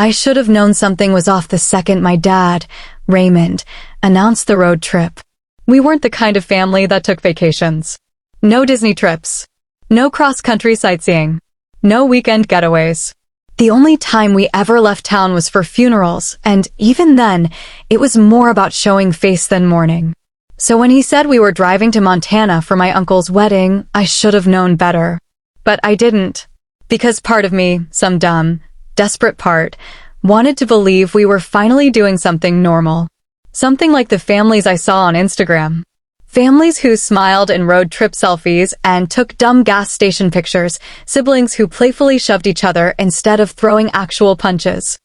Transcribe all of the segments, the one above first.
I should have known something was off the second my dad, Raymond, announced the road trip. We weren't the kind of family that took vacations. No Disney trips. No cross-country sightseeing. No weekend getaways. The only time we ever left town was for funerals, and even then, it was more about showing face than mourning. So when he said we were driving to Montana for my uncle's wedding, I should have known better. But I didn't. Because part of me, some dumb, desperate part, wanted to believe we were finally doing something normal. Something like the families I saw on Instagram. Families who smiled in road trip selfies and took dumb gas station pictures, siblings who playfully shoved each other instead of throwing actual punches.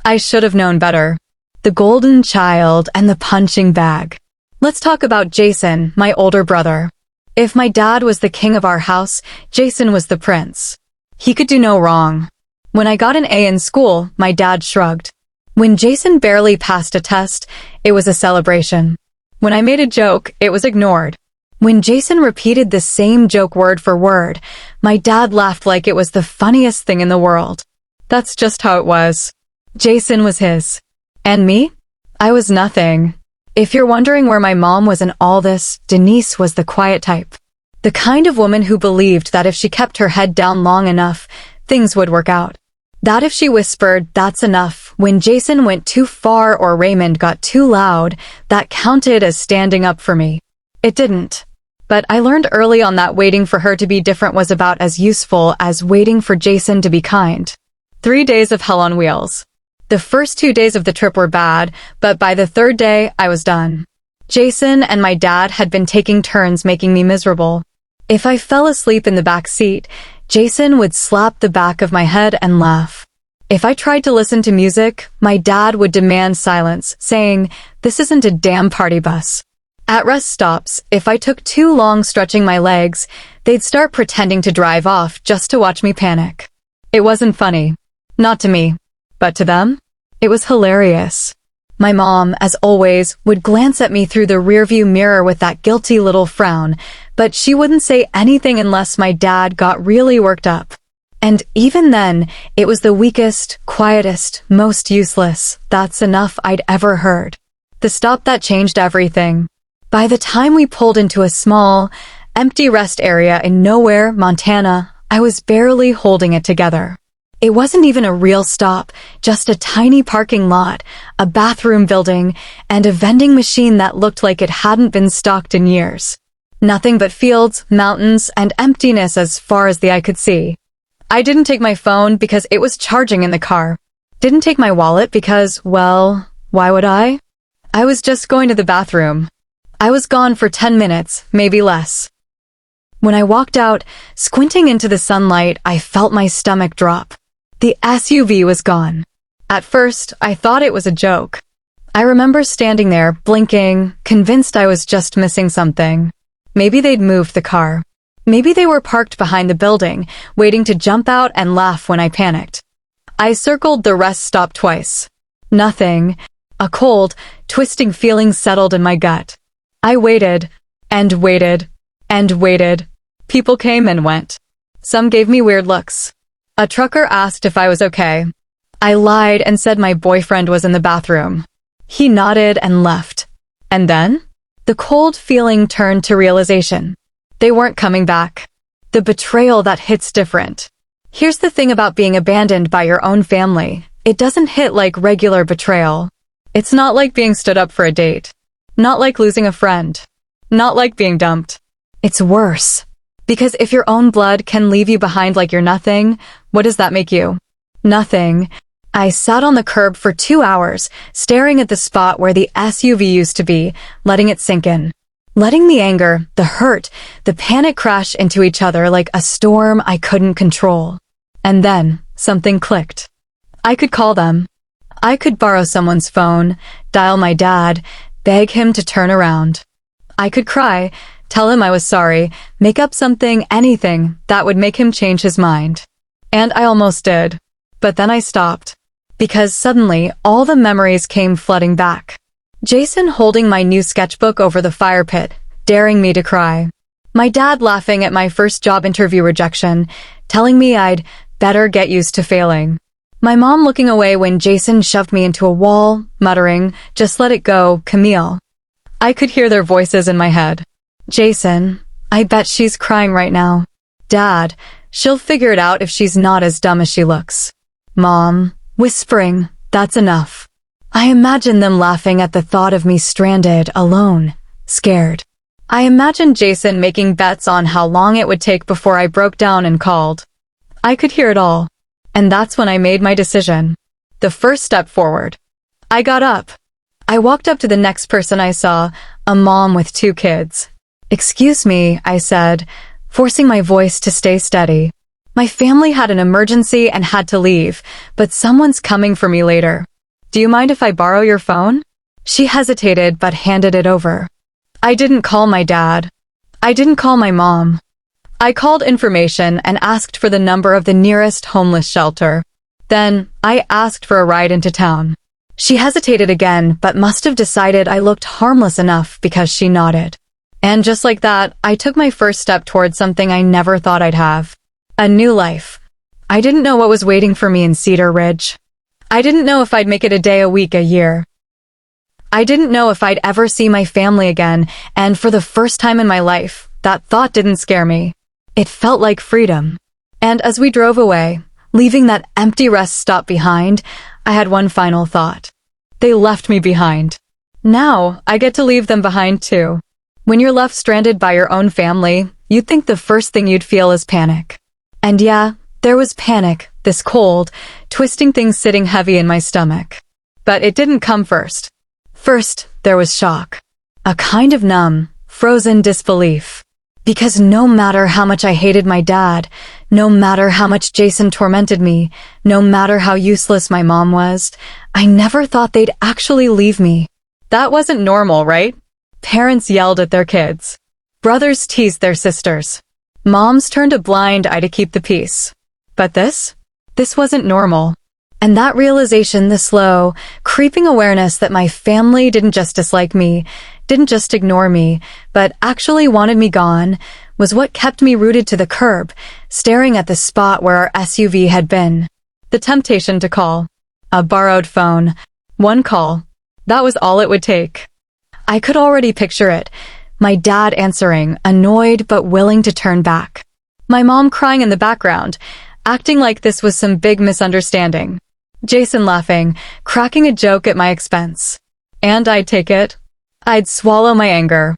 I should have known better. The golden child and the punching bag. Let's talk about Jason, my older brother. If my dad was the king of our house, Jason was the prince. He could do no wrong. When I got an A in school, my dad shrugged. When Jason barely passed a test, it was a celebration. When I made a joke, it was ignored. When Jason repeated the same joke word for word, my dad laughed like it was the funniest thing in the world. That's just how it was. Jason was his. And me? I was nothing. If you're wondering where my mom was in all this, Denise was the quiet type. The kind of woman who believed that if she kept her head down long enough, things would work out. That if she whispered, "That's enough," when Jason went too far or Raymond got too loud, that counted as standing up for me. It didn't. But I learned early on that waiting for her to be different was about as useful as waiting for Jason to be kind. 3 days of hell on wheels. The first 2 days of the trip were bad, but by the third day, I was done. Jason and my dad had been taking turns making me miserable. If I fell asleep in the back seat, Jason would slap the back of my head and laugh. If I tried to listen to music, my dad would demand silence, saying, "This isn't a damn party bus." At rest stops, if I took too long stretching my legs, they'd start pretending to drive off just to watch me panic. It wasn't funny. Not to me. But to them? It was hilarious. My mom, as always, would glance at me through the rearview mirror with that guilty little frown, but she wouldn't say anything unless my dad got really worked up. And even then, it was the weakest, quietest, most useless "that's enough" I'd ever heard. The stop that changed everything. By the time we pulled into a small, empty rest area in nowhere, Montana, I was barely holding it together. It wasn't even a real stop, just a tiny parking lot, a bathroom building, and a vending machine that looked like it hadn't been stocked in years. Nothing but fields, mountains, and emptiness as far as the eye could see. I didn't take my phone because it was charging in the car. Didn't take my wallet because, well, why would I? I was just going to the bathroom. I was gone for 10 minutes, maybe less. When I walked out, squinting into the sunlight, I felt my stomach drop. The SUV was gone. At first, I thought it was a joke. I remember standing there, blinking, convinced I was just missing something. Maybe they'd moved the car. Maybe they were parked behind the building, waiting to jump out and laugh when I panicked. I circled the rest stop twice. Nothing. A cold, twisting feeling settled in my gut. I waited, and waited, and waited. People came and went. Some gave me weird looks. A trucker asked if I was okay. I lied and said my boyfriend was in the bathroom. He nodded and left. And then? The cold feeling turned to realization. They weren't coming back. The betrayal that hits different. Here's the thing about being abandoned by your own family. It doesn't hit like regular betrayal. It's not like being stood up for a date. Not like losing a friend. Not like being dumped. It's worse. Because if your own blood can leave you behind like you're nothing, what does that make you? Nothing. I sat on the curb for 2 hours, staring at the spot where the SUV used to be, letting it sink in. Letting the anger, the hurt, the panic crash into each other like a storm I couldn't control. And then, something clicked. I could call them. I could borrow someone's phone, dial my dad, beg him to turn around. I could cry, tell him I was sorry, make up something, anything, that would make him change his mind. And I almost did. But then I stopped. Because suddenly, all the memories came flooding back. Jason holding my new sketchbook over the fire pit, daring me to cry. My dad laughing at my first job interview rejection, telling me I'd better get used to failing. My mom looking away when Jason shoved me into a wall, muttering, "Just let it go, Camille." I could hear their voices in my head. Jason, I bet she's crying right now. Dad, she'll figure it out if she's not as dumb as she looks. Mom, whispering, "That's enough." I imagined them laughing at the thought of me stranded, alone, scared. I imagined Jason making bets on how long it would take before I broke down and called. I could hear it all. And that's when I made my decision. The first step forward. I got up. I walked up to the next person I saw, a mom with 2 kids. "Excuse me," I said, forcing my voice to stay steady. "My family had an emergency and had to leave, but someone's coming for me later. Do you mind if I borrow your phone?" She hesitated but handed it over. I didn't call my dad. I didn't call my mom. I called information and asked for the number of the nearest homeless shelter. Then, I asked for a ride into town. She hesitated again, but must have decided I looked harmless enough because she nodded. And just like that, I took my first step towards something I never thought I'd have. A new life. I didn't know what was waiting for me in Cedar Ridge. I didn't know if I'd make it a day, a week, a year. I didn't know if I'd ever see my family again, and for the first time in my life, that thought didn't scare me. It felt like freedom. And as we drove away, leaving that empty rest stop behind, I had one final thought. They left me behind. Now, I get to leave them behind too. When you're left stranded by your own family, you'd think the first thing you'd feel is panic. And yeah, there was panic, this cold, twisting things sitting heavy in my stomach. But it didn't come first. First, there was shock. A kind of numb, frozen disbelief. Because no matter how much I hated my dad, no matter how much Jason tormented me, no matter how useless my mom was, I never thought they'd actually leave me. That wasn't normal, right? Parents yelled at their kids. Brothers teased their sisters. Moms turned a blind eye to keep the peace. But this wasn't normal. And that realization, the slow, creeping awareness that my family didn't just dislike me, didn't just ignore me, but actually wanted me gone, was what kept me rooted to the curb, staring at the spot where our SUV had been. The temptation to call. A borrowed phone. One call. That was all it would take. I could already picture it. My dad answering, annoyed but willing to turn back. My mom crying in the background, acting like this was some big misunderstanding. Jason laughing, cracking a joke at my expense. And I'd take it. I'd swallow my anger.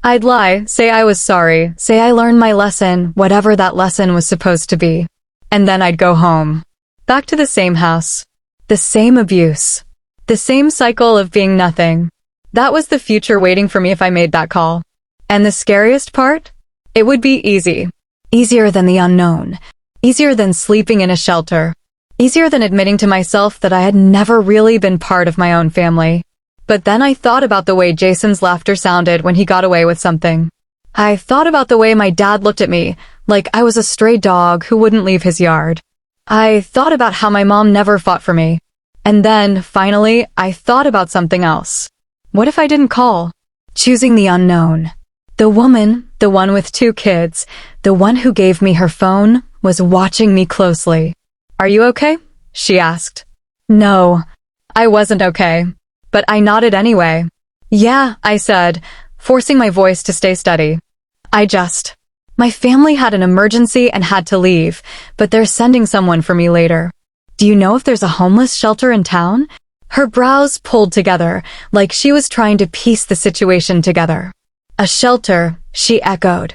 I'd lie, say I was sorry, say I learned my lesson, whatever that lesson was supposed to be. And then I'd go home. Back to the same house. The same abuse. The same cycle of being nothing. That was the future waiting for me if I made that call. And the scariest part? It would be easy. Easier than the unknown. Easier than sleeping in a shelter. Easier than admitting to myself that I had never really been part of my own family. But then I thought about the way Jason's laughter sounded when he got away with something. I thought about the way my dad looked at me, like I was a stray dog who wouldn't leave his yard. I thought about how my mom never fought for me. And then, finally, I thought about something else. What if I didn't call? Choosing the unknown. The woman, the one with 2 kids, the one who gave me her phone, was watching me closely. "Are you okay?" she asked. No, I wasn't okay. But I nodded anyway. "Yeah," I said, forcing my voice to stay steady. My family had an emergency and had to leave, but they're sending someone for me later. Do you know if there's a homeless shelter in town?" Her brows pulled together, like she was trying to piece the situation together. "A shelter," she echoed.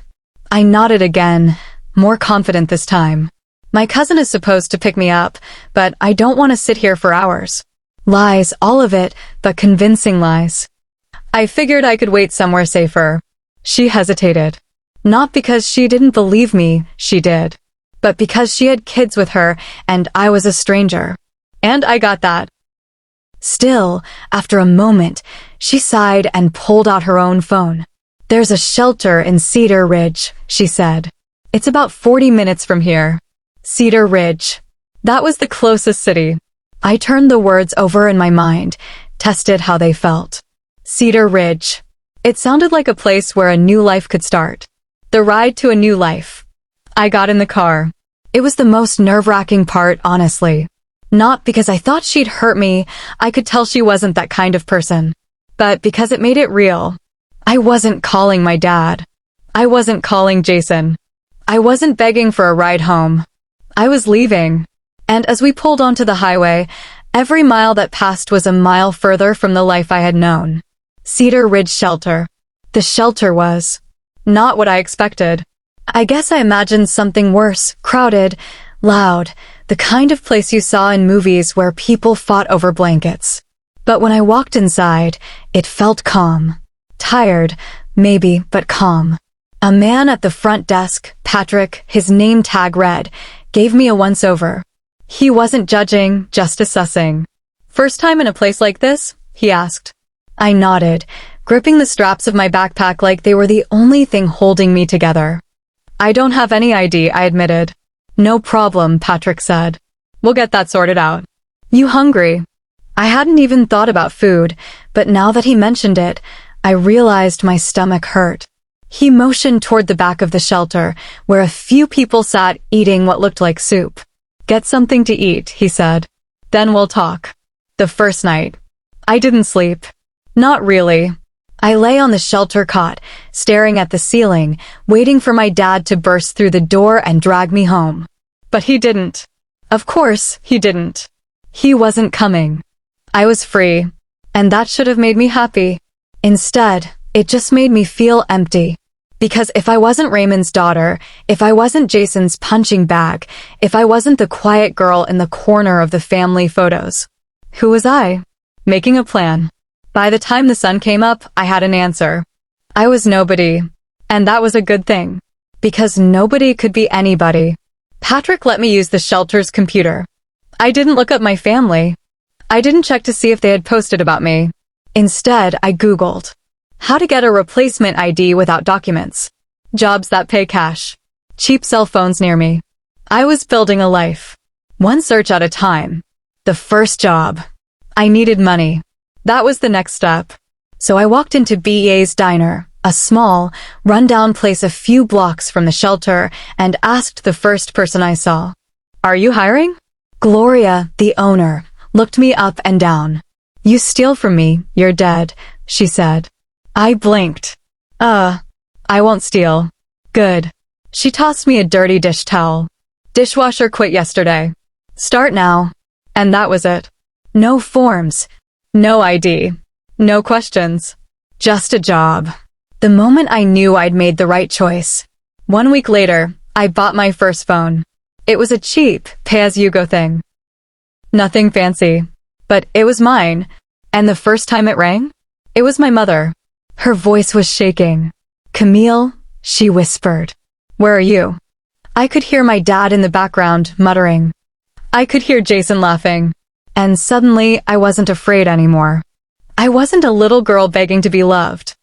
I nodded again, more confident this time. My cousin is supposed to pick me up, but I don't want to sit here for hours. Lies, all of it, but convincing lies. I figured I could wait somewhere safer. She hesitated. Not because she didn't believe me, she did. But because she had kids with her, and I was a stranger. And I got that. Still, after a moment, she sighed and pulled out her own phone. "There's a shelter in Cedar Ridge," she said. "It's about 40 minutes from here." Cedar Ridge. That was the closest city. I turned the words over in my mind, tested how they felt. Cedar Ridge. It sounded like a place where a new life could start. The ride to a new life. I got in the car. It was the most nerve-wracking part, honestly. Not because I thought she'd hurt me, I could tell she wasn't that kind of person. But because it made it real. I wasn't calling my dad. I wasn't calling Jason. I wasn't begging for a ride home. I was leaving. And as we pulled onto the highway, every mile that passed was a mile further from the life I had known. Cedar Ridge Shelter. The shelter was not what I expected. I guess I imagined something worse, crowded, loud, the kind of place you saw in movies where people fought over blankets. But when I walked inside, it felt calm. Tired, maybe, but calm. A man at the front desk, Patrick, his name tag read, gave me a once-over. He wasn't judging, just assessing. "First time in a place like this?" he asked. I nodded, gripping the straps of my backpack like they were the only thing holding me together. "I don't have any ID," I admitted. "No problem," Patrick said. "We'll get that sorted out." "You hungry?" I hadn't even thought about food, but now that he mentioned it, I realized my stomach hurt. He motioned toward the back of the shelter, where a few people sat eating what looked like soup. "Get something to eat," he said. "Then we'll talk." The first night. I didn't sleep. Not really. I lay on the shelter cot, staring at the ceiling, waiting for my dad to burst through the door and drag me home. But he didn't. Of course, he didn't. He wasn't coming. I was free, and that should have made me happy. Instead, it just made me feel empty. Because if I wasn't Raymond's daughter, if I wasn't Jason's punching bag, if I wasn't the quiet girl in the corner of the family photos, who was I? Making a plan. By the time the sun came up, I had an answer. I was nobody. And that was a good thing. Because nobody could be anybody. Patrick let me use the shelter's computer. I didn't look up my family. I didn't check to see if they had posted about me. Instead, I Googled how to get a replacement ID without documents. Jobs that pay cash. Cheap cell phones near me. I was building a life. One search at a time. The first job. I needed money. That was the next step. So I walked into BEA's diner, a small, run-down place a few blocks from the shelter, and asked the first person I saw. "Are you hiring?" Gloria, the owner, looked me up and down. "You steal from me, you're dead," she said. I blinked. I won't steal." "Good." She tossed me a dirty dish towel. "Dishwasher quit yesterday. Start now." And that was it. No forms. No ID. No questions. Just a job. The moment I knew I'd made the right choice. 1 week later, I bought my first phone. It was a cheap, pay-as-you-go thing. Nothing fancy. But it was mine. And the first time it rang, it was my mother. Her voice was shaking. "Camille," she whispered. "Where are you?" I could hear my dad in the background, muttering. I could hear Jason laughing. And suddenly, I wasn't afraid anymore. I wasn't a little girl begging to be loved.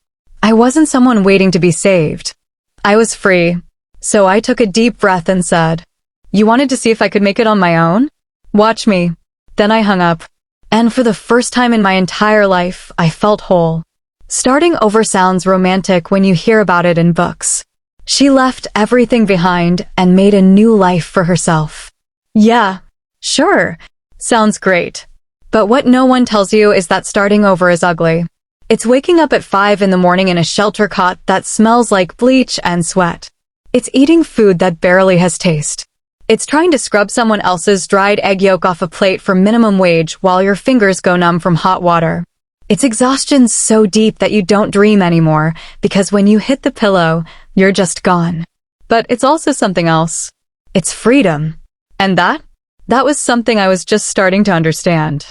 I wasn't someone waiting to be saved. I was free. So I took a deep breath and said, "You wanted to see if I could make it on my own? Watch me." Then I hung up. And for the first time in my entire life, I felt whole. Starting over sounds romantic when you hear about it in books. She left everything behind and made a new life for herself. Yeah, sure. Sounds great. But what no one tells you is that starting over is ugly. It's waking up at 5 in the morning in a shelter cot that smells like bleach and sweat. It's eating food that barely has taste. It's trying to scrub someone else's dried egg yolk off a plate for minimum wage while your fingers go numb from hot water. It's exhaustion so deep that you don't dream anymore, because when you hit the pillow, you're just gone. But it's also something else. It's freedom. And that was something I was just starting to understand.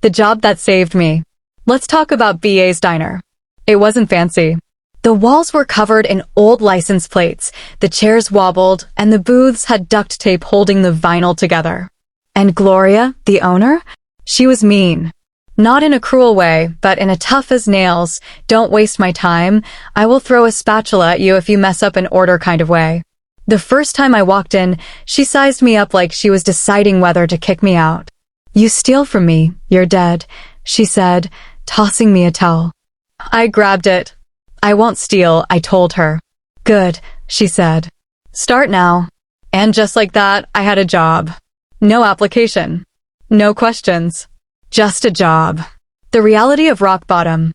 The job that saved me. Let's talk about BA's diner. It wasn't fancy. The walls were covered in old license plates, the chairs wobbled, and the booths had duct tape holding the vinyl together. And Gloria, the owner? She was mean. Not in a cruel way, but in a tough as nails, don't waste my time, I will throw a spatula at you if you mess up an order kind of way. The first time I walked in, she sized me up like she was deciding whether to kick me out. "You steal from me, you're dead," she said, tossing me a towel. I grabbed it. "I won't steal," I told her. "Good," she said. "Start now." And just like that, I had a job. No application. No questions. Just a job. The reality of rock bottom.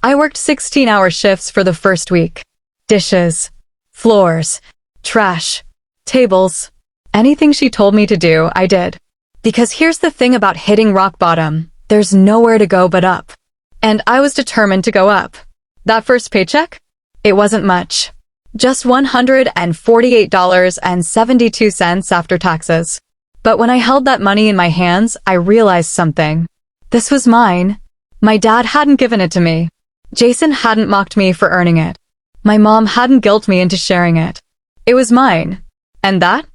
I worked 16-hour shifts for the first week. Dishes, floors, trash, tables. Anything she told me to do, I did. Because here's the thing about hitting rock bottom. There's nowhere to go but up. And I was determined to go up. That first paycheck? It wasn't much. Just $148.72 after taxes. But when I held that money in my hands, I realized something. This was mine. My dad hadn't given it to me. Jason hadn't mocked me for earning it. My mom hadn't guilted me into sharing it. It was mine. And that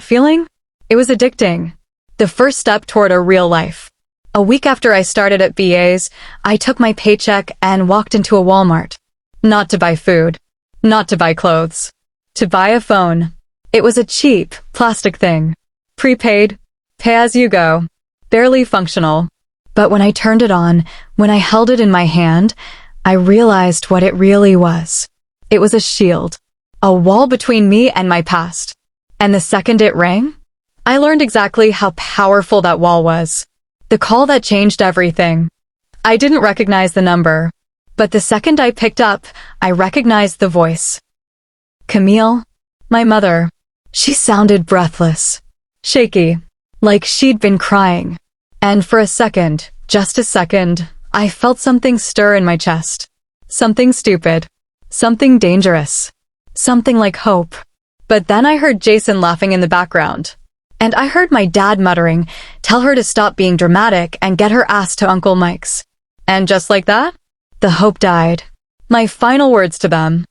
feeling? It was addicting. The first step toward a real life. A week after I started at BA's, I took my paycheck and walked into a Walmart. Not to buy food. Not to buy clothes. To buy a phone. It was a cheap, plastic thing. Prepaid. Pay as you go. Barely functional. But when I turned it on, when I held it in my hand, I realized what it really was. It was a shield. A wall between me and my past. And the second it rang, I learned exactly how powerful that wall was. The call that changed everything. I didn't recognize the number, but the second I picked up, I recognized the voice. Camille, my mother. She sounded breathless, shaky, like she'd been crying. And for a second, just a second, I felt something stir in my chest. Something stupid. Something dangerous. Something like hope. But then I heard Jason laughing in the background. And I heard my dad muttering, tell her to stop being dramatic and get her ass to Uncle Mike's. And just like that, the hope died. My final words to them.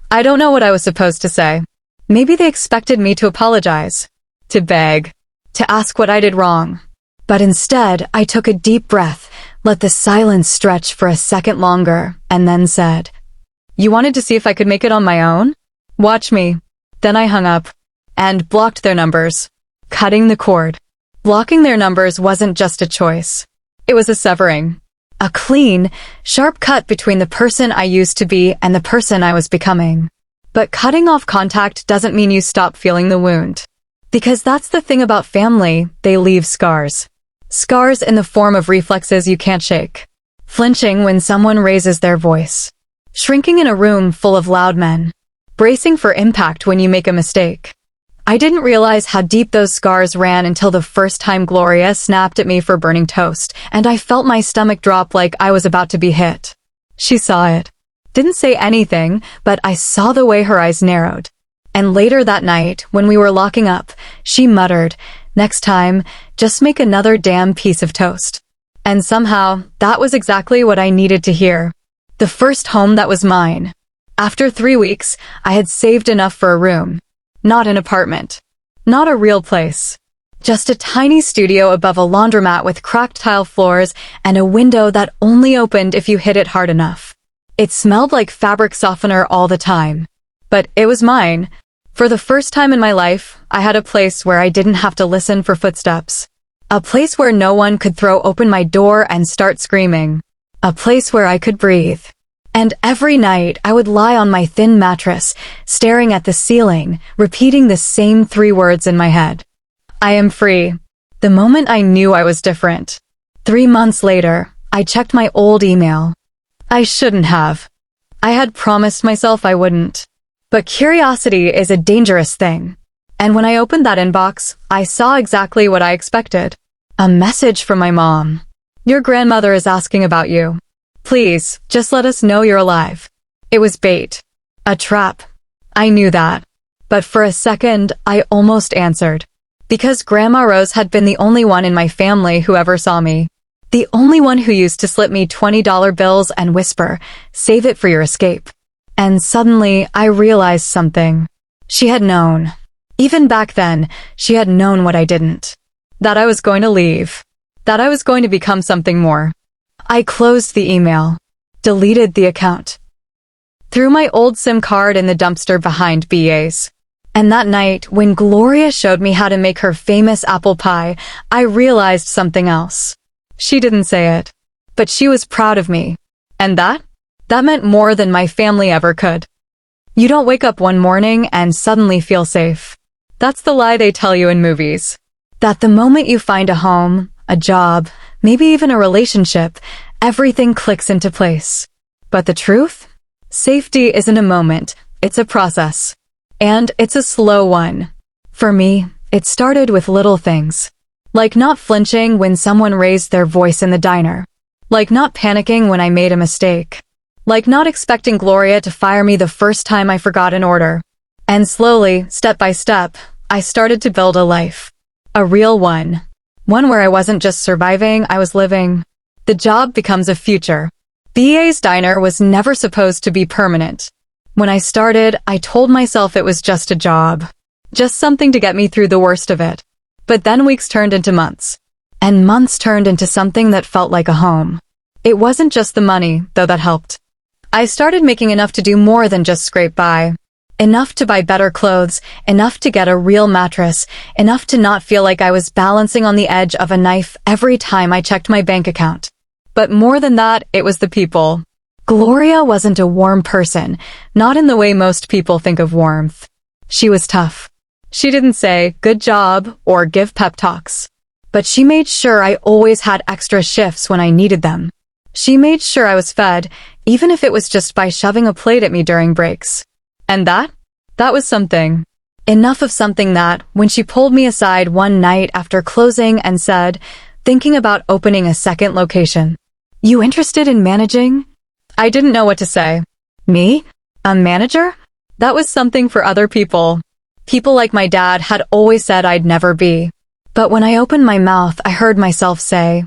I don't know what I was supposed to say. Maybe they expected me to apologize, to beg, to ask what I did wrong. But instead, I took a deep breath, let the silence stretch for a second longer, and then said, "You wanted to see if I could make it on my own? Watch me." Then I hung up and blocked their numbers. Cutting the cord. Blocking their numbers wasn't just a choice. It was a severing. A clean, sharp cut between the person I used to be and the person I was becoming. But cutting off contact doesn't mean you stop feeling the wound. Because that's the thing about family, they leave scars. Scars in the form of reflexes you can't shake. Flinching when someone raises their voice. Shrinking in a room full of loud men. Bracing for impact when you make a mistake. I didn't realize how deep those scars ran until the first time Gloria snapped at me for burning toast, and I felt my stomach drop like I was about to be hit. She saw it. Didn't say anything, but I saw the way her eyes narrowed. And later that night, when we were locking up, she muttered, "Next time, just make another damn piece of toast." And somehow, that was exactly what I needed to hear. The first home that was mine. After 3 weeks, I had saved enough for a room. Not an apartment. Not a real place. Just a tiny studio above a laundromat with cracked tile floors and a window that only opened if you hit it hard enough. It smelled like fabric softener all the time. But it was mine. For the first time in my life, I had a place where I didn't have to listen for footsteps. A place where no one could throw open my door and start screaming. A place where I could breathe. And every night, I would lie on my thin mattress, staring at the ceiling, repeating the same 3 words in my head. I am free. The moment I knew I was different. 3 months later, I checked my old email. I shouldn't have. I had promised myself I wouldn't. But curiosity is a dangerous thing. And when I opened that inbox, I saw exactly what I expected. A message from my mom. "Your grandmother is asking about you. Please, just let us know you're alive." It was bait. A trap. I knew that. But for a second, I almost answered. Because Grandma Rose had been the only one in my family who ever saw me. The only one who used to slip me $20 bills and whisper, "Save it for your escape." And suddenly, I realized something. She had known. Even back then, she had known what I didn't. That I was going to leave. That I was going to become something more. I closed the email. Deleted the account. Threw my old SIM card in the dumpster behind BA's. And that night, when Gloria showed me how to make her famous apple pie, I realized something else. She didn't say it. But she was proud of me. And that meant more than my family ever could. You don't wake up one morning and suddenly feel safe. That's the lie they tell you in movies. That the moment you find a home, a job, maybe even a relationship, everything clicks into place. But the truth? Safety isn't a moment, it's a process. And it's a slow one. For me, it started with little things. Like not flinching when someone raised their voice in the diner. Like not panicking when I made a mistake. Like not expecting Gloria to fire me the first time I forgot an order. And slowly, step by step, I started to build a life. A real one. One where I wasn't just surviving, I was living. The job becomes a future. BA's diner was never supposed to be permanent. When I started, I told myself it was just a job. Just something to get me through the worst of it. But then weeks turned into months. And months turned into something that felt like a home. It wasn't just the money, though that helped. I started making enough to do more than just scrape by. Enough to buy better clothes, enough to get a real mattress, enough to not feel like I was balancing on the edge of a knife every time I checked my bank account. But more than that, it was the people. Gloria wasn't a warm person, not in the way most people think of warmth. She was tough. She didn't say, "Good job," or give pep talks. But she made sure I always had extra shifts when I needed them. She made sure I was fed, even if it was just by shoving a plate at me during breaks. And that was something. Enough of something that, when she pulled me aside one night after closing and said, thinking about opening a second location, "You interested in managing?" I didn't know what to say. Me? A manager? That was something for other people. People like my dad had always said I'd never be. But when I opened my mouth, I heard myself say,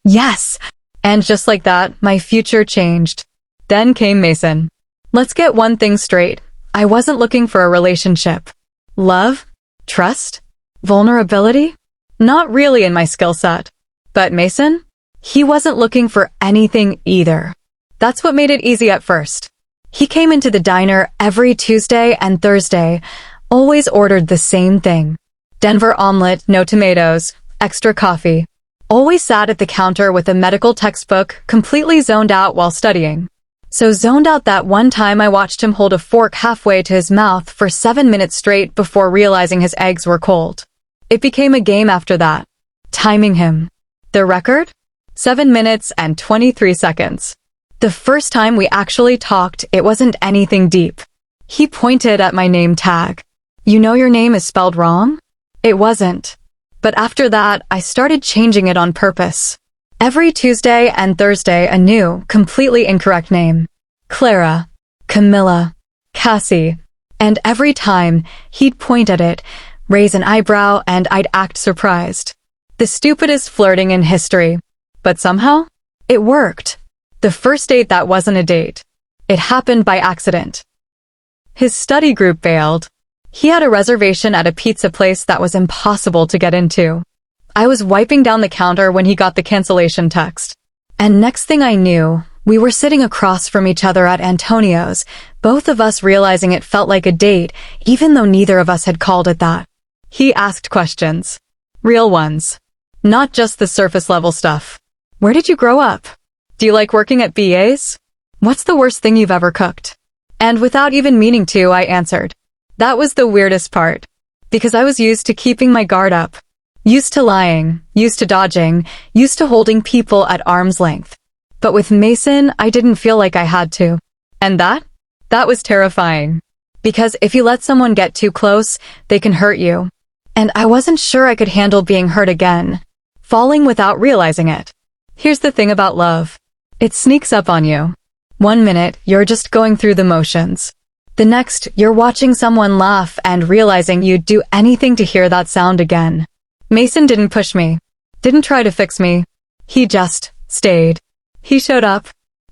"Yes!" And just like that, my future changed. Then came Mason. Let's get one thing straight. I wasn't looking for a relationship. Love? Trust? Vulnerability? Not really in my skill set. But Mason? He wasn't looking for anything either. That's what made it easy at first. He came into the diner every Tuesday and Thursday, always ordered the same thing. Denver omelet, no tomatoes, extra coffee. Always sat at the counter with a medical textbook, completely zoned out while studying. So zoned out that one time I watched him hold a fork halfway to his mouth for 7 minutes straight before realizing his eggs were cold. It became a game after that. Timing him. The record? 7 minutes and 23 seconds. The first time we actually talked, it wasn't anything deep. He pointed at my name tag. "You know your name is spelled wrong?" It wasn't. But after that, I started changing it on purpose. Every Tuesday and Thursday, a new, completely incorrect name. Clara, Camilla, Cassie. And every time, he'd point at it, raise an eyebrow, and I'd act surprised. The stupidest flirting in history. But somehow, it worked. The first date that wasn't a date. It happened by accident. His study group bailed. He had a reservation at a pizza place that was impossible to get into. I was wiping down the counter when he got the cancellation text. And next thing I knew, we were sitting across from each other at Antonio's, both of us realizing it felt like a date, even though neither of us had called it that. He asked questions. Real ones. Not just the surface level stuff. Where did you grow up? Do you like working at BA's? What's the worst thing you've ever cooked? And without even meaning to, I answered. That was the weirdest part. Because I was used to keeping my guard up. Used to lying, used to dodging, used to holding people at arm's length. But with Mason, I didn't feel like I had to. And that was terrifying. Because if you let someone get too close, they can hurt you. And I wasn't sure I could handle being hurt again. Falling without realizing it. Here's the thing about love. It sneaks up on you. 1 minute, you're just going through the motions. The next, you're watching someone laugh and realizing you'd do anything to hear that sound again. Mason didn't push me. Didn't try to fix me. He just stayed. He showed up.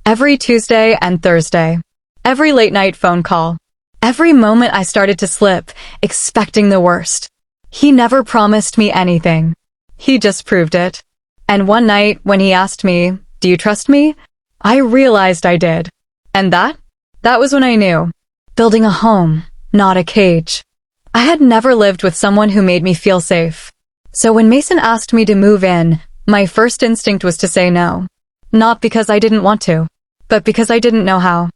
Every Tuesday and Thursday. Every late night phone call. Every moment I started to slip, expecting the worst. He never promised me anything. He just proved it. And one night, when he asked me, "Do you trust me?" I realized I did. And that was when I knew. Building a home, not a cage. I had never lived with someone who made me feel safe. So when Mason asked me to move in, my first instinct was to say no. Not because I didn't want to, but because I didn't know how.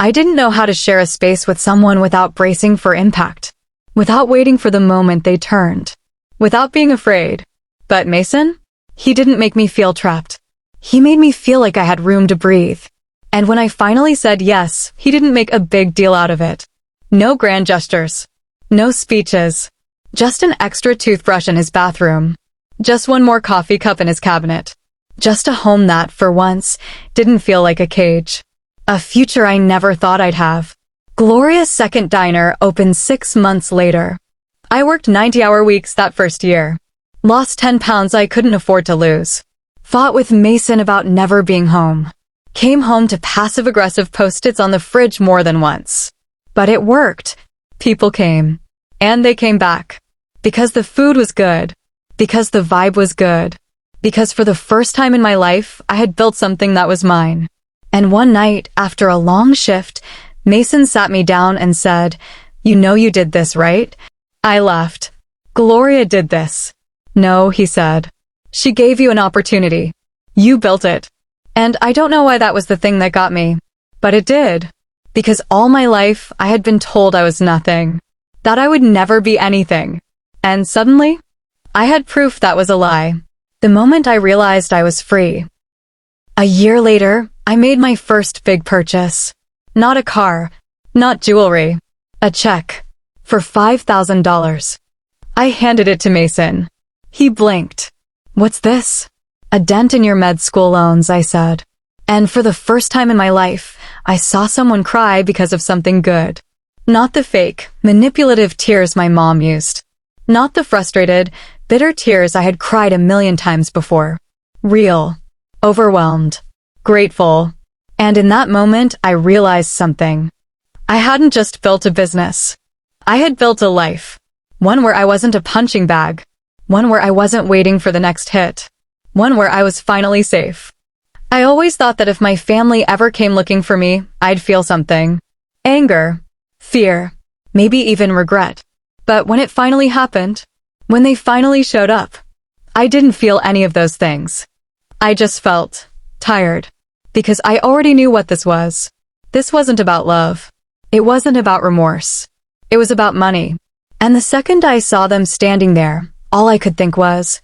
I didn't know how to share a space with someone without bracing for impact. Without waiting for the moment they turned. Without being afraid. But Mason? He didn't make me feel trapped. He made me feel like I had room to breathe. And when I finally said yes, he didn't make a big deal out of it. No grand gestures. No speeches. Just an extra toothbrush in his bathroom. Just one more coffee cup in his cabinet. Just a home that, for once, didn't feel like a cage. A future I never thought I'd have. Gloria's second diner opened 6 months later. I worked 90-hour weeks that first year. Lost 10 pounds I couldn't afford to lose. Fought with Mason about never being home. Came home to passive-aggressive post-its on the fridge more than once. But it worked. People came. And they came back. Because the food was good. Because the vibe was good. Because for the first time in my life, I had built something that was mine. And one night, after a long shift, Mason sat me down and said, "You know you did this, right?" I laughed. "Gloria did this." "No," he said. "She gave you an opportunity. You built it." And I don't know why that was the thing that got me. But it did. Because all my life, I had been told I was nothing. That I would never be anything. And suddenly, I had proof that was a lie. The moment I realized I was free. A year later, I made my first big purchase. Not a car. Not jewelry. A check. For $5,000. I handed it to Mason. He blinked. "What's this?" "A dent in your med school loans," I said. And for the first time in my life, I saw someone cry because of something good. Not the fake, manipulative tears my mom used. Not the frustrated, bitter tears I had cried a million times before. Real. Overwhelmed. Grateful. And in that moment, I realized something. I hadn't just built a business. I had built a life. One where I wasn't a punching bag. One where I wasn't waiting for the next hit. One where I was finally safe. I always thought that if my family ever came looking for me, I'd feel something. Anger. Fear. Maybe even regret. But when it finally happened, when they finally showed up, I didn't feel any of those things. I just felt tired. Because I already knew what this was. This wasn't about love. It wasn't about remorse. It was about money. And the second I saw them standing there, all I could think was,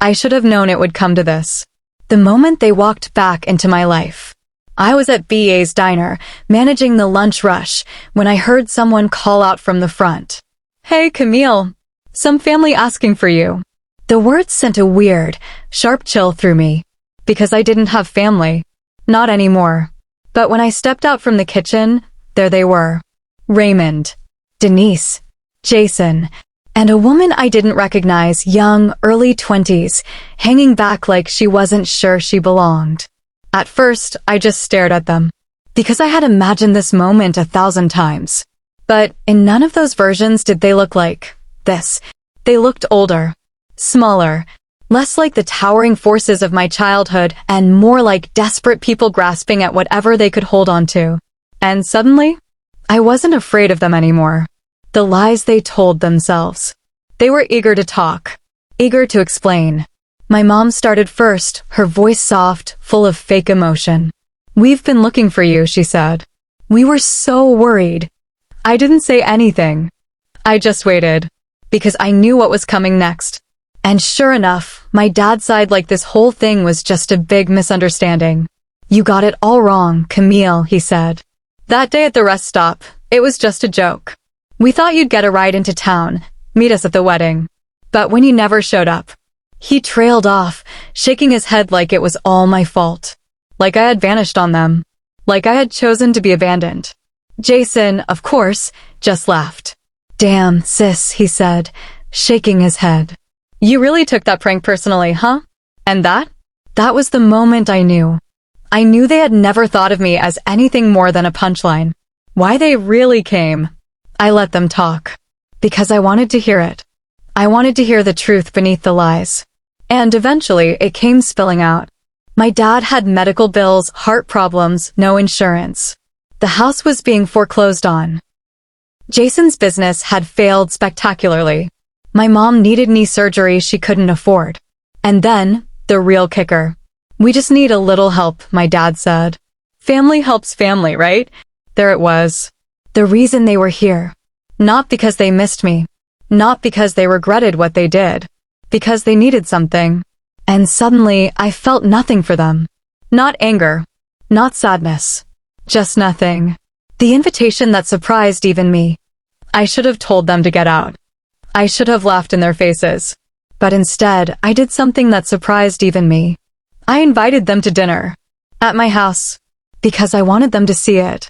I should have known it would come to this. The moment they walked back into my life. I was at BA's diner, managing the lunch rush, when I heard someone call out from the front. "Hey, Camille. Some family asking for you." The words sent a weird, sharp chill through me. Because I didn't have family. Not anymore. But when I stepped out from the kitchen, there they were. Raymond, Denise, Jason, and a woman I didn't recognize, young, early 20s, hanging back like she wasn't sure she belonged. At first, I just stared at them. Because I had imagined this moment 1,000 times. But in none of those versions did they look like this. They looked older, smaller, less like the towering forces of my childhood and more like desperate people grasping at whatever they could hold on to. And suddenly, I wasn't afraid of them anymore. The lies they told themselves. They were eager to talk, eager to explain. My mom started first, her voice soft, full of fake emotion. "We've been looking for you," she said. "We were so worried." I didn't say anything. I just waited. Because I knew what was coming next. And sure enough, my dad sighed like this whole thing was just a big misunderstanding. "You got it all wrong, Camille," he said. "That day at the rest stop, it was just a joke. We thought you'd get a ride into town, meet us at the wedding. But when you never showed up." He trailed off, shaking his head like it was all my fault. Like I had vanished on them. Like I had chosen to be abandoned. Jason, of course, just laughed. "Damn, sis," he said, shaking his head. "You really took that prank personally, huh? And that? That was the moment I knew. I knew they had never thought of me as anything more than a punchline. Why they really came. I let them talk. Because I wanted to hear it. I wanted to hear the truth beneath the lies. And eventually, it came spilling out. My dad had medical bills, heart problems, no insurance. The house was being foreclosed on. Jason's business had failed spectacularly. My mom needed knee surgery she couldn't afford. And then, the real kicker. "We just need a little help," my dad said. Family helps family, right? There it was. The reason they were here. Not because they missed me. Not because they regretted what they did. Because they needed something. And suddenly, I felt nothing for them. Not anger. Not sadness. Just nothing. The invitation that surprised even me. I should have told them to get out. I should have laughed in their faces. But instead, I did something that surprised even me. I invited them to dinner. At my house. Because I wanted them to see it.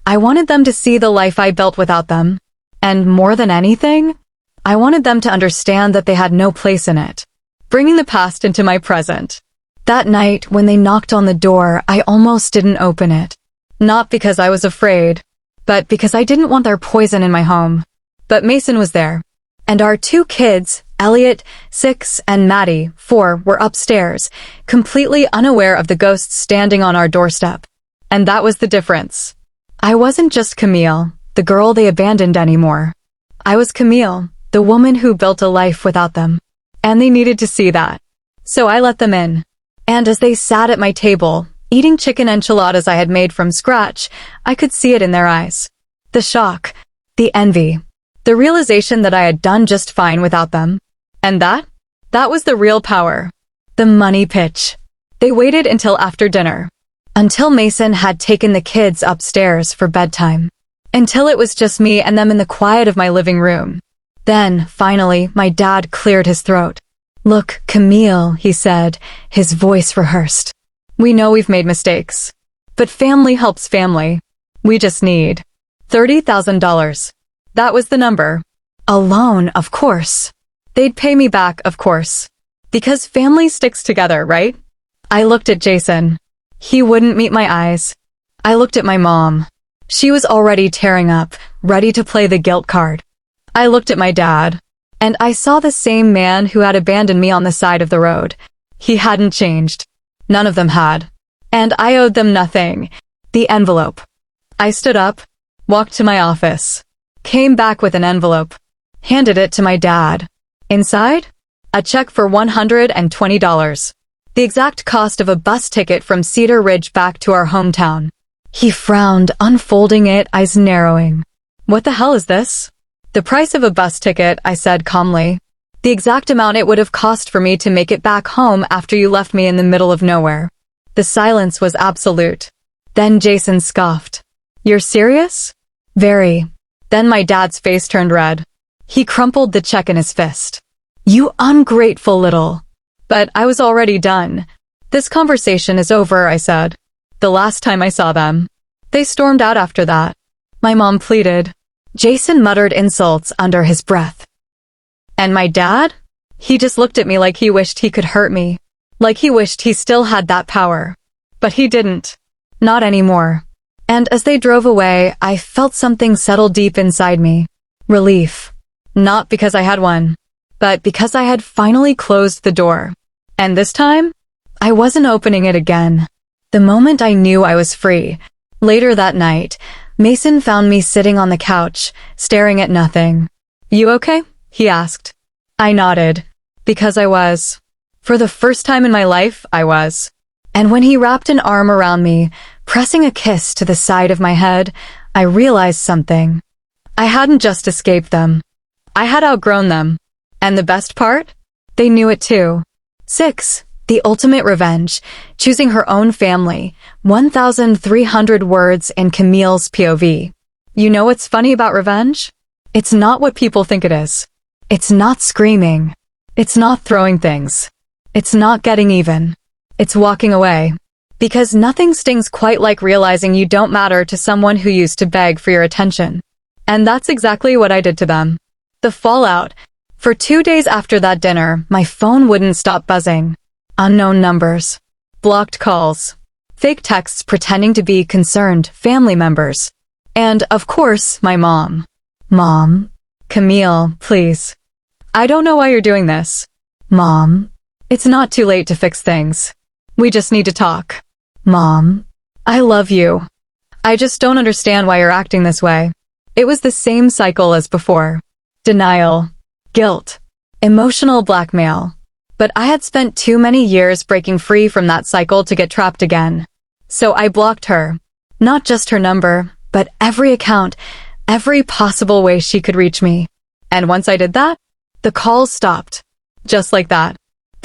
I wanted them to see the life I built without them. And more than anything, I wanted them to understand that they had no place in it. Bringing the past into my present. That night, when they knocked on the door, I almost didn't open it. Not because I was afraid, but because I didn't want their poison in my home. But Mason was there. And our 2 kids, Elliot, 6, and Maddie, 4, were upstairs, completely unaware of the ghosts standing on our doorstep. And that was the difference. I wasn't just Camille, the girl they abandoned anymore. I was Camille, the woman who built a life without them. And they needed to see that. So I let them in. And as they sat at my table, eating chicken enchiladas I had made from scratch, I could see it in their eyes. The shock. The envy. The realization that I had done just fine without them. And that was the real power. The money pitch. They waited until after dinner. Until Mason had taken the kids upstairs for bedtime. Until it was just me and them in the quiet of my living room. Then, finally, my dad cleared his throat. "Look, Camille," he said, his voice rehearsed. "We know we've made mistakes. But family helps family. We just need $30,000. That was the number. A loan, of course. They'd pay me back, of course. Because family sticks together, right? I looked at Jason. He wouldn't meet my eyes. I looked at my mom. She was already tearing up, ready to play the guilt card. I looked at my dad. And I saw the same man who had abandoned me on the side of the road. He hadn't changed. None of them had. And I owed them nothing. The envelope. I stood up, walked to my office, came back with an envelope, handed it to my dad. Inside? A check for $120. The exact cost of a bus ticket from Cedar Ridge back to our hometown. He frowned, unfolding it, eyes narrowing. "What the hell is this?" "The price of a bus ticket," I said calmly. "The exact amount it would have cost for me to make it back home after you left me in the middle of nowhere." The silence was absolute. Then Jason scoffed. "You're serious?" "Very." Then my dad's face turned red. He crumpled the check in his fist. "You ungrateful little." But I was already done. "This conversation is over," I said. The last time I saw them. They stormed out after that. My mom pleaded. Jason muttered insults under his breath. And my dad? He just looked at me like he wished he could hurt me. Like he wished he still had that power. But he didn't. Not anymore. And as they drove away, I felt something settle deep inside me. Relief. Not because I had one, but because I had finally closed the door. And this time, I wasn't opening it again. The moment I knew I was free, later that night, Mason found me sitting on the couch, staring at nothing. "You okay?" he asked. I nodded. Because I was. For the first time in my life, I was. And when he wrapped an arm around me, pressing a kiss to the side of my head, I realized something. I hadn't just escaped them. I had outgrown them. And the best part? They knew it too. 6. The ultimate revenge, choosing her own family, 1,300 words in Camille's POV. You know what's funny about revenge? It's not what people think it is. It's not screaming. It's not throwing things. It's not getting even. It's walking away. Because nothing stings quite like realizing you don't matter to someone who used to beg for your attention. And that's exactly what I did to them. The fallout. For 2 days after that dinner, my phone wouldn't stop buzzing. Unknown numbers. Blocked calls. Fake texts pretending to be concerned family members. And, of course, my mom. "Mom? Camille, please. I don't know why you're doing this. Mom? It's not too late to fix things. We just need to talk. Mom? I love you. I just don't understand why you're acting this way." It was the same cycle as before. Denial. Guilt. Emotional blackmail. But I had spent too many years breaking free from that cycle to get trapped again. So I blocked her. Not just her number, but every account, every possible way she could reach me. And once I did that, the calls stopped. Just like that.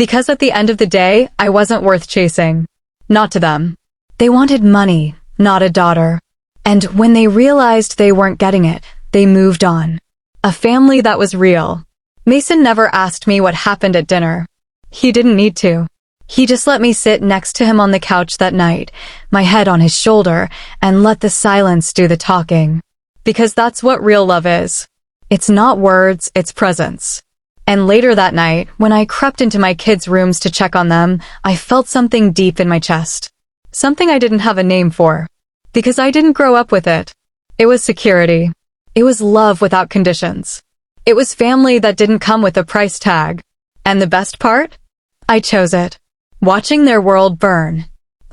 Because at the end of the day, I wasn't worth chasing. Not to them. They wanted money, not a daughter. And when they realized they weren't getting it, they moved on. A family that was real. Mason never asked me what happened at dinner. He didn't need to. He just let me sit next to him on the couch that night, my head on his shoulder, and let the silence do the talking. Because that's what real love is. It's not words, it's presence. And later that night, when I crept into my kids' rooms to check on them, I felt something deep in my chest. Something I didn't have a name for. Because I didn't grow up with it. It was security. It was love without conditions. It was family that didn't come with a price tag. And the best part? I chose it. Watching their world burn.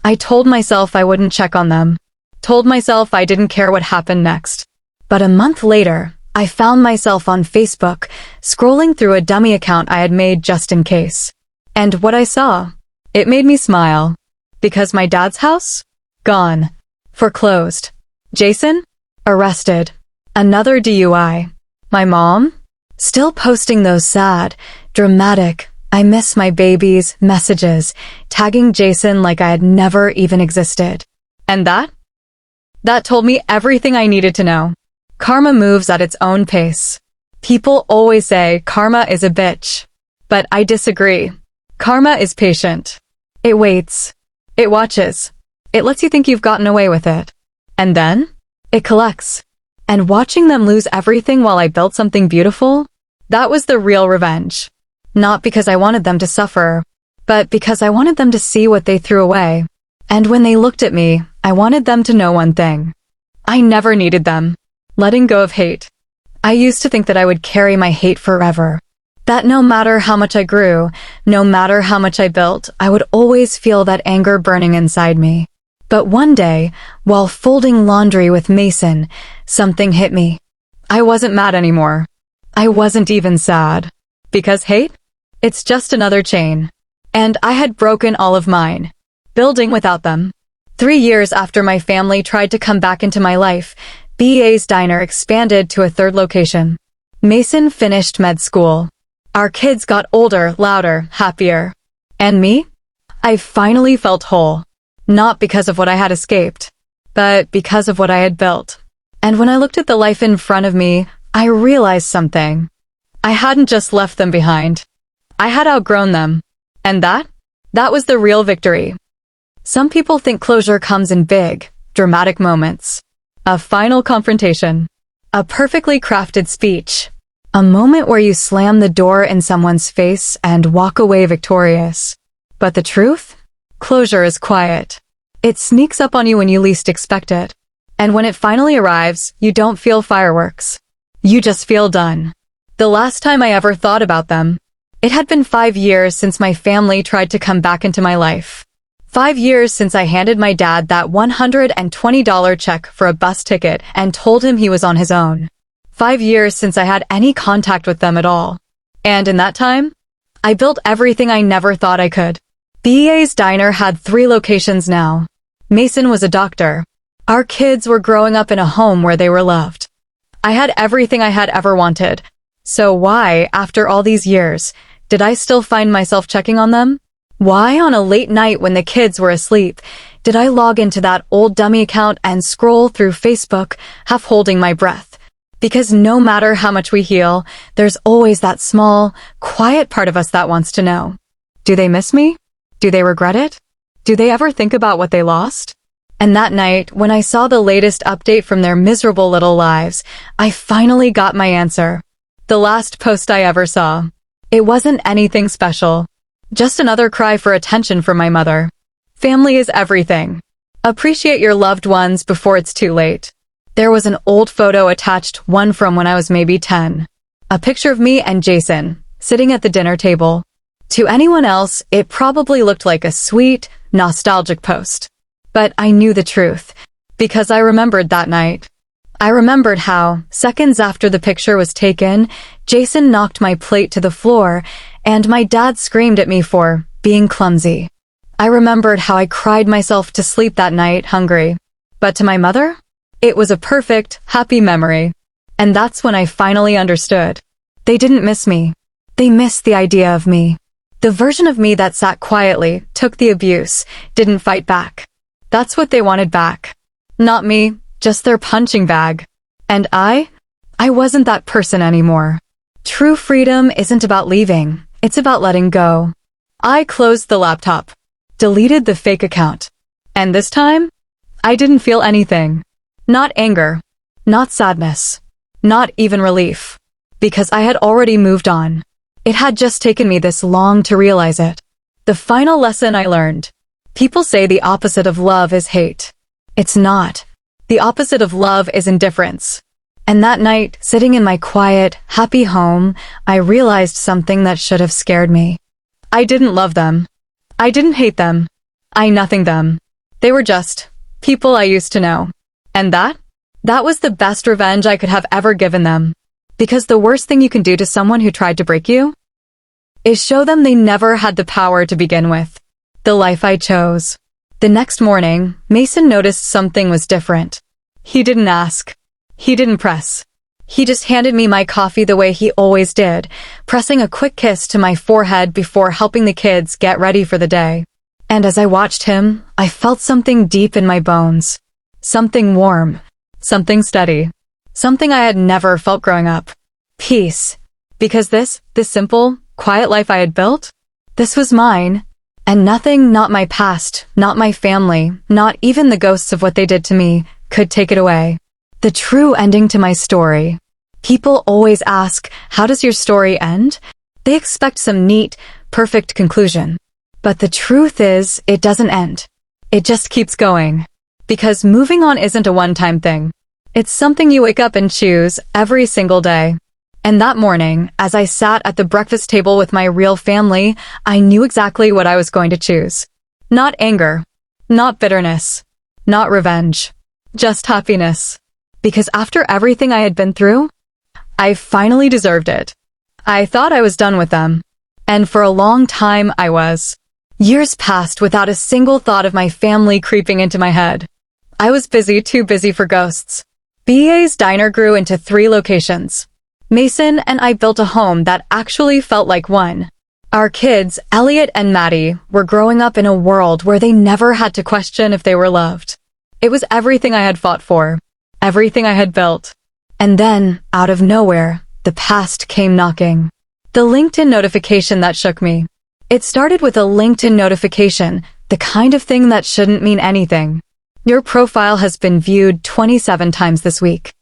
I told myself I wouldn't check on them. Told myself I didn't care what happened next. But a month later, I found myself on Facebook, scrolling through a dummy account I had made just in case. And what I saw, it made me smile. Because my dad's house? Gone. Foreclosed. Jason? Arrested. Another DUI. My mom? Still posting those sad, dramatic, I miss my babies messages, tagging Jason like I had never even existed. And that? That told me everything I needed to know. Karma moves at its own pace. People always say karma is a bitch. But I disagree. Karma is patient. It waits. It watches. It lets you think you've gotten away with it. And then, it collects. And watching them lose everything while I built something beautiful, that was the real revenge. Not because I wanted them to suffer, but because I wanted them to see what they threw away. And when they looked at me, I wanted them to know one thing. I never needed them. Letting go of hate. I used to think that I would carry my hate forever. That no matter how much I grew, no matter how much I built, I would always feel that anger burning inside me. But one day, while folding laundry with Mason, something hit me. I wasn't mad anymore. I wasn't even sad. Because hate? It's just another chain. And I had broken all of mine. Building without them. 3 years after my family tried to come back into my life, BA's Diner expanded to a third location. Mason finished med school. Our kids got older, louder, happier. And me? I finally felt whole. Not because of what I had escaped, but because of what I had built. And when I looked at the life in front of me, I realized something. I hadn't just left them behind. I had outgrown them. And that was the real victory. Some people think closure comes in big, dramatic moments. A final confrontation. A perfectly crafted speech. A moment where you slam the door in someone's face and walk away victorious. But the truth? Closure is quiet. It sneaks up on you when you least expect it. And when it finally arrives, you don't feel fireworks. You just feel done. The last time I ever thought about them, it had been 5 years since my family tried to come back into my life. 5 years since I handed my dad that $120 check for a bus ticket and told him he was on his own. 5 years since I had any contact with them at all. And in that time, I built everything I never thought I could. BA's Diner had 3 locations now. Mason was a doctor. Our kids were growing up in a home where they were loved. I had everything I had ever wanted. So why, after all these years, did I still find myself checking on them? Why, on a late night when the kids were asleep, did I log into that old dummy account and scroll through Facebook, half holding my breath? Because no matter how much we heal, there's always that small, quiet part of us that wants to know. Do they miss me? Do they regret it? Do they ever think about what they lost? And that night, when I saw the latest update from their miserable little lives, I finally got my answer. The last post I ever saw. It wasn't anything special. Just another cry for attention from my mother. Family is everything. Appreciate your loved ones before it's too late. There was an old photo attached, one from when I was maybe 10. A picture of me and Jason, sitting at the dinner table. To anyone else, it probably looked like a sweet, nostalgic post. But I knew the truth, because I remembered that night. I remembered how, seconds after the picture was taken, Jason knocked my plate to the floor, and my dad screamed at me for being clumsy. I remembered how I cried myself to sleep that night, hungry. But to my mother, it was a perfect, happy memory. And that's when I finally understood. They didn't miss me. They missed the idea of me. The version of me that sat quietly, took the abuse, didn't fight back. That's what they wanted back. Not me, just their punching bag. And I wasn't that person anymore. True freedom isn't about leaving, it's about letting go. I closed the laptop, deleted the fake account. And this time, I didn't feel anything. Not anger, not sadness, not even relief. Because I had already moved on. It had just taken me this long to realize it. The final lesson I learned. People say the opposite of love is hate. It's not. The opposite of love is indifference. And that night, sitting in my quiet, happy home, I realized something that should have scared me. I didn't love them. I didn't hate them. I nothinged them. They were just people I used to know. And that was the best revenge I could have ever given them. Because the worst thing you can do to someone who tried to break you is show them they never had the power to begin with. The life I chose. The next morning, Mason noticed something was different. He didn't ask. He didn't press. He just handed me my coffee the way he always did, pressing a quick kiss to my forehead before helping the kids get ready for the day. And as I watched him, I felt something deep in my bones. Something warm. Something steady. Something I had never felt growing up. Peace. Because this simple, quiet life I had built, this was mine. And nothing, not my past, not my family, not even the ghosts of what they did to me, could take it away. The true ending to my story. People always ask, how does your story end? They expect some neat, perfect conclusion. But the truth is, it doesn't end. It just keeps going. Because moving on isn't a one-time thing. It's something you wake up and choose every single day. And that morning, as I sat at the breakfast table with my real family, I knew exactly what I was going to choose. Not anger. Not bitterness. Not revenge. Just happiness. Because after everything I had been through, I finally deserved it. I thought I was done with them. And for a long time, I was. Years passed without a single thought of my family creeping into my head. I was busy, too busy for ghosts. BA's diner grew into 3 locations. Mason and I built a home that actually felt like one. Our kids, Elliot and Maddie, were growing up in a world where they never had to question if they were loved. It was everything I had fought for. Everything I had built. And then, out of nowhere, the past came knocking. The LinkedIn notification that shook me. It started with a LinkedIn notification, the kind of thing that shouldn't mean anything. Your profile has been viewed 27 times this week.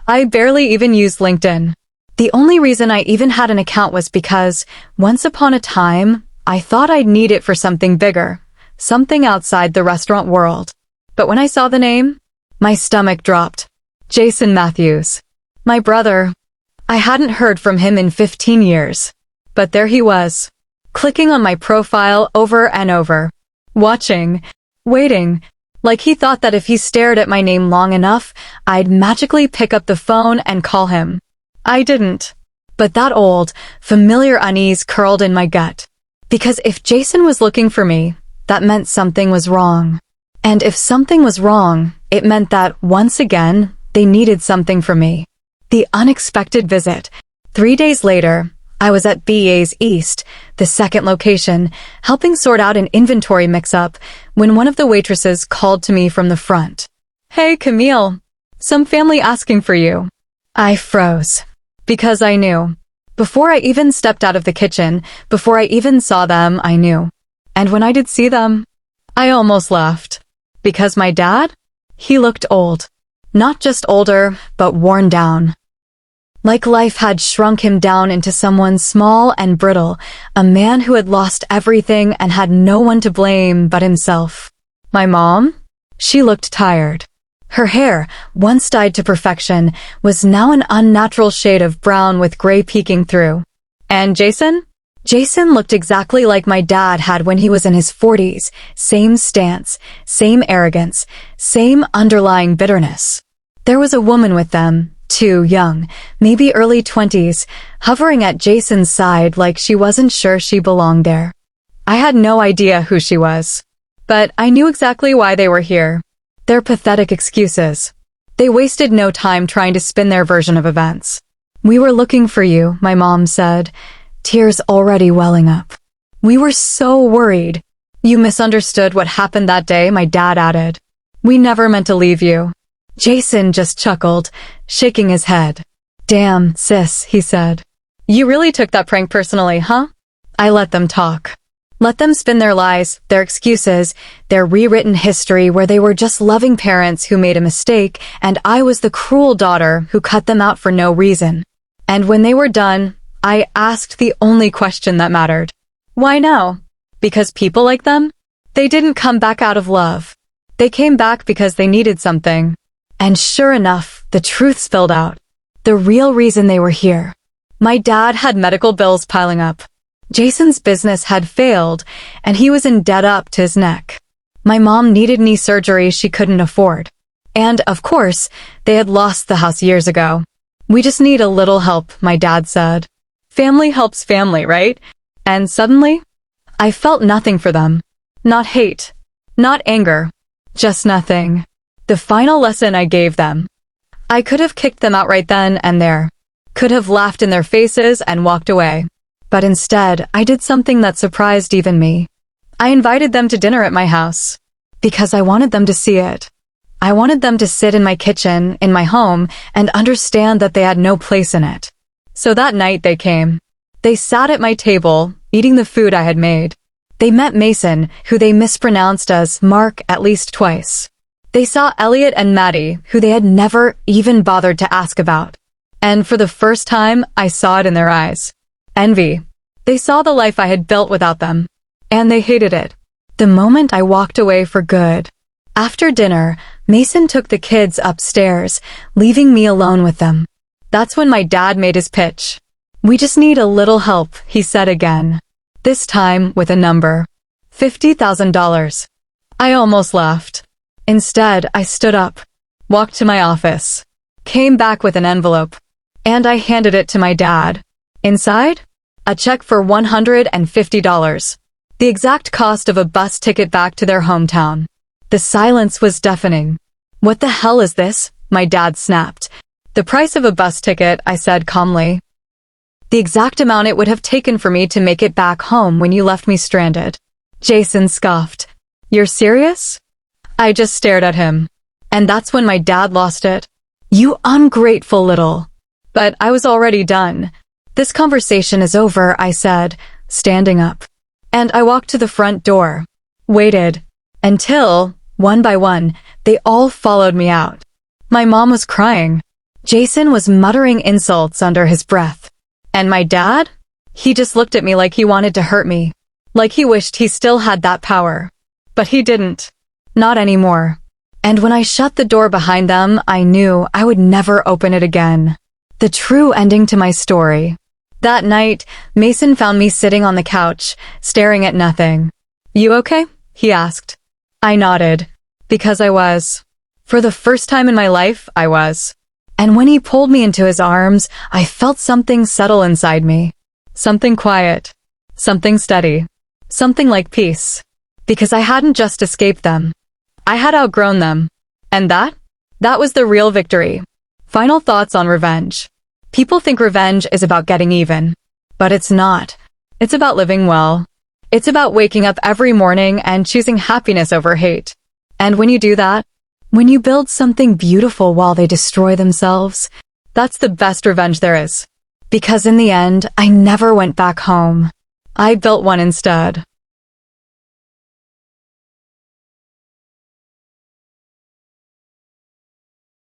I barely even used LinkedIn. The only reason I even had an account was because, once upon a time, I thought I'd need it for something bigger, something outside the restaurant world. But when I saw the name, my stomach dropped. Jason Matthews. My brother. I hadn't heard from him in 15 years. But there he was, clicking on my profile over and over. Watching. Waiting. Like he thought that if he stared at my name long enough, I'd magically pick up the phone and call him. I didn't. But that old, familiar unease curled in my gut. Because if Jason was looking for me, that meant something was wrong. And if something was wrong, it meant that, once again, they needed something from me. The unexpected visit. 3 days later, I was at BA's East, the second location, helping sort out an inventory mix-up, when one of the waitresses called to me from the front. Hey, Camille. Some family asking for you. I froze. Because I knew. Before I even stepped out of the kitchen, before I even saw them, I knew. And when I did see them, I almost laughed. Because my dad? He looked old. Not just older, but worn down. Like life had shrunk him down into someone small and brittle, a man who had lost everything and had no one to blame but himself. My mom? She looked tired. Her hair, once dyed to perfection, was now an unnatural shade of brown with gray peeking through. And Jason? Jason looked exactly like my dad had when he was in his 40s, same stance, same arrogance, same underlying bitterness. There was a woman with them, too young, maybe early 20s, hovering at Jason's side like she wasn't sure she belonged there. I had no idea who she was. But I knew exactly why they were here. Their pathetic excuses. They wasted no time trying to spin their version of events. We were looking for you, my mom said, tears already welling up. We were so worried. You misunderstood what happened that day, my dad added. We never meant to leave you. Jason just chuckled, shaking his head. Damn, sis, he said. You really took that prank personally, huh? I let them talk. Let them spin their lies, their excuses, their rewritten history where they were just loving parents who made a mistake and I was the cruel daughter who cut them out for no reason. And when they were done, I asked the only question that mattered. Why now? Because people like them? They didn't come back out of love. They came back because they needed something. And sure enough, the truth spilled out. The real reason they were here. My dad had medical bills piling up. Jason's business had failed, and he was in debt up to his neck. My mom needed knee surgery she couldn't afford. And, of course, they had lost the house years ago. We just need a little help, my dad said. Family helps family, right? And suddenly, I felt nothing for them. Not hate. Not anger. Just nothing. The final lesson I gave them. I could have kicked them out right then and there. Could have laughed in their faces and walked away. But instead, I did something that surprised even me. I invited them to dinner at my house. Because I wanted them to see it. I wanted them to sit in my kitchen, in my home, and understand that they had no place in it. So that night they came. They sat at my table, eating the food I had made. They met Mason, who they mispronounced as Mark at least twice. They saw Elliot and Maddie, who they had never even bothered to ask about. And for the first time, I saw it in their eyes. Envy. They saw the life I had built without them. And they hated it. The moment I walked away for good. After dinner, Mason took the kids upstairs, leaving me alone with them. That's when my dad made his pitch. We just need a little help, he said again. This time with a number. $50,000. I almost laughed. Instead, I stood up, walked to my office, came back with an envelope, and I handed it to my dad. Inside? A check for $150. The exact cost of a bus ticket back to their hometown. The silence was deafening. What the hell is this? My dad snapped. The price of a bus ticket, I said calmly. The exact amount it would have taken for me to make it back home when you left me stranded. Jason scoffed. You're serious? I just stared at him. And that's when my dad lost it. You ungrateful little. But I was already done. This conversation is over, I said, standing up. And I walked to the front door. Waited. Until, one by one, they all followed me out. My mom was crying. Jason was muttering insults under his breath. And my dad? He just looked at me like he wanted to hurt me. Like he wished he still had that power. But he didn't. Not anymore. And when I shut the door behind them, I knew I would never open it again. The true ending to my story. That night, Mason found me sitting on the couch, staring at nothing. You okay? He asked. I nodded. Because I was. For the first time in my life, I was. And when he pulled me into his arms, I felt something settle inside me. Something quiet. Something steady. Something like peace. Because I hadn't just escaped them. I had outgrown them. And that was the real victory. Final thoughts on revenge. People think revenge is about getting even. But it's not. It's about living well. It's about waking up every morning and choosing happiness over hate. And when you do that, when you build something beautiful while they destroy themselves, that's the best revenge there is. Because in the end, I never went back home. I built one instead.